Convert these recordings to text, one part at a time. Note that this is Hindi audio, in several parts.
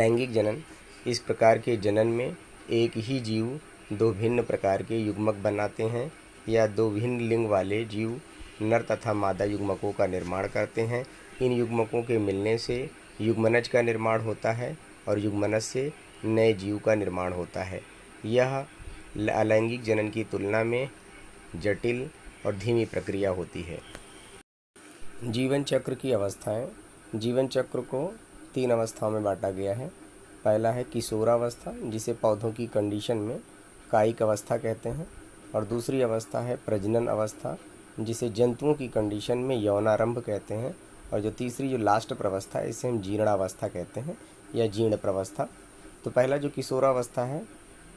अलैंगिक जनन। इस प्रकार के जनन में एक ही जीव दो भिन्न प्रकार के युग्मक बनाते हैं या दो भिन्न लिंग वाले जीव नर तथा मादा युग्मकों का निर्माण करते हैं। इन युग्मकों के मिलने से युग्मनज का निर्माण होता है और युग्मनज से नए जीव का निर्माण होता है। यह अलैंगिक जनन की तुलना में जटिल और धीमी प्रक्रिया होती है। जीवन चक्र की अवस्थाएं। जीवन चक्र को 3 अवस्थाओं में बांटा गया है। पहला है किशोरावस्था, जिसे पौधों की कंडीशन में कायिक अवस्था कहते हैं, और दूसरी अवस्था है प्रजनन अवस्था, जिसे जंतुओं की कंडीशन में यौनारंभ कहते हैं, और जो तीसरी जो लास्ट प्रवस्था है इसे हम जीर्णावस्था कहते हैं या जीर्ण प्रवस्था। तो पहला जो किशोरावस्था है,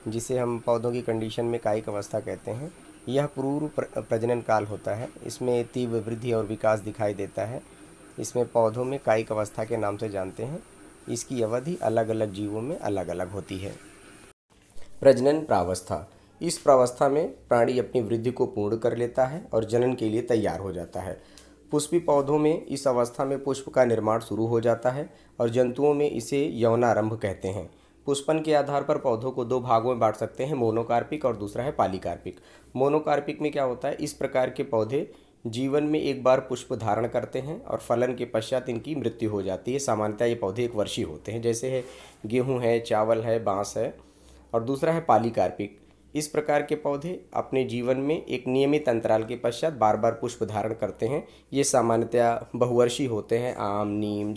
जिसे हम पौधों की कंडीशन में कायिक अवस्था कहते हैं, यह पूर्व प्रजनन काल होता है। इसमें तीव्र वृद्धि और विकास दिखाई देता है। इसमें पौधों में कायिक अवस्था के नाम से जानते हैं। इसकी अवधि अलग अलग जीवों में अलग अलग होती है। प्रजनन प्रावस्था। इस प्रावस्था में प्राणी अपनी वृद्धि को पूर्ण कर लेता है और जनन के लिए तैयार हो जाता है। पुष्पी पौधों में इस अवस्था में पुष्प का निर्माण शुरू हो जाता है और जंतुओं में इसे यौनारंभ कहते हैं। पुष्पन के आधार पर पौधों को 2 भागों में बांट सकते हैं, मोनोकार्पिक और दूसरा है पॉलीकार्पिक। मोनोकार्पिक में क्या होता है, इस प्रकार के पौधे जीवन में एक बार पुष्प धारण करते हैं और फलन के पश्चात इनकी मृत्यु हो जाती है। सामान्यतः ये पौधे 1 वर्षीय होते हैं, जैसे है गेहूँ है, चावल है, बाँस है। और दूसरा है पॉलीकार्पिक। इस प्रकार के पौधे अपने जीवन में एक नियमित अंतराल के पश्चात बार बार पुष्प धारण करते हैं। ये सामान्यतः बहुवर्षीय होते हैं, आम, नीम।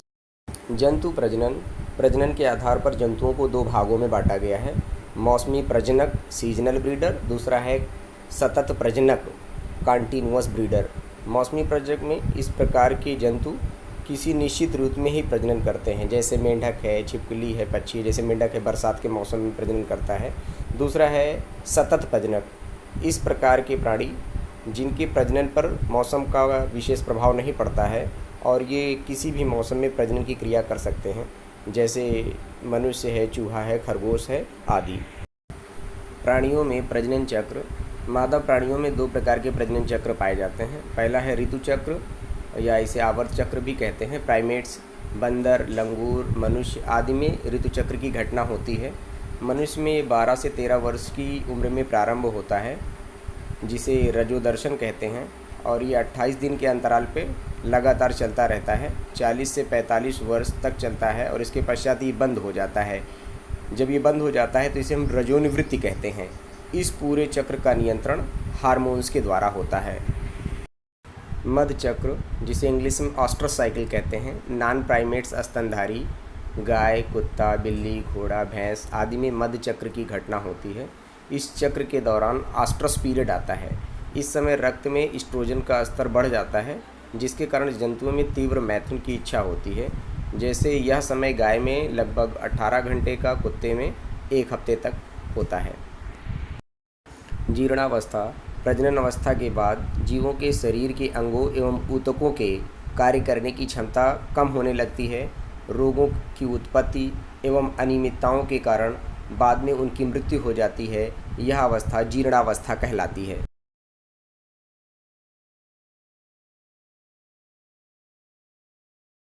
जंतु प्रजनन। प्रजनन के आधार पर जंतुओं को 2 भागों में बांटा गया है, मौसमी प्रजनक सीजनल ब्रीडर, दूसरा है सतत प्रजनक कॉन्टिन्यूअस ब्रीडर। मौसमी प्रजनक में इस प्रकार के जंतु किसी निश्चित ऋतु में ही प्रजनन करते हैं, जैसे मेंढक है, छिपकली है, पक्षी, जैसे मेंढक है बरसात के मौसम में प्रजनन करता है। दूसरा है सतत प्रजनक। इस प्रकार के प्राणी जिनके प्रजनन पर मौसम का विशेष प्रभाव नहीं पड़ता है और ये किसी भी मौसम में प्रजनन की क्रिया कर सकते हैं, जैसे मनुष्य है, चूहा है, खरगोश है आदि। प्राणियों में प्रजनन चक्र। मादा प्राणियों में 2 प्रकार के प्रजनन चक्र पाए जाते हैं। पहला है ऋतु चक्र या इसे आवर्त चक्र भी कहते हैं। प्राइमेट्स, बंदर, लंगूर, मनुष्य आदि में ऋतु चक्र की घटना होती है। मनुष्य में 12 से 13 वर्ष की उम्र में प्रारंभ होता है, जिसे रजोदर्शन कहते हैं, और ये 28 दिन के अंतराल पे लगातार चलता रहता है। 40 से 45 वर्ष तक चलता है और इसके पश्चात ये बंद हो जाता है। जब ये बंद हो जाता है तो इसे हम रजोनिवृत्ति कहते हैं। इस पूरे चक्र का नियंत्रण हार्मोन्स के द्वारा होता है। मध चक्र, जिसे इंग्लिश में ऑस्ट्रस साइकिल कहते हैं। नॉन प्राइमेट्स स्तनधारी गाय, कुत्ता, बिल्ली, घोड़ा, भैंस आदि में मध चक्र की घटना होती है। इस चक्र के दौरान ऑस्ट्रस पीरियड आता है। इस समय रक्त में एस्ट्रोजन का स्तर बढ़ जाता है, जिसके कारण जंतुओं में तीव्र मैथुन की इच्छा होती है। जैसे यह समय गाय में लगभग 18 घंटे का, कुत्ते में 1 हफ्ते तक होता है। जीर्णावस्था। प्रजनन अवस्था के बाद जीवों के शरीर के अंगों एवं ऊतकों के कार्य करने की क्षमता कम होने लगती है। रोगों की उत्पत्ति एवं अनियमितताओं के कारण बाद में उनकी मृत्यु हो जाती है। यह अवस्था जीर्णावस्था कहलाती है।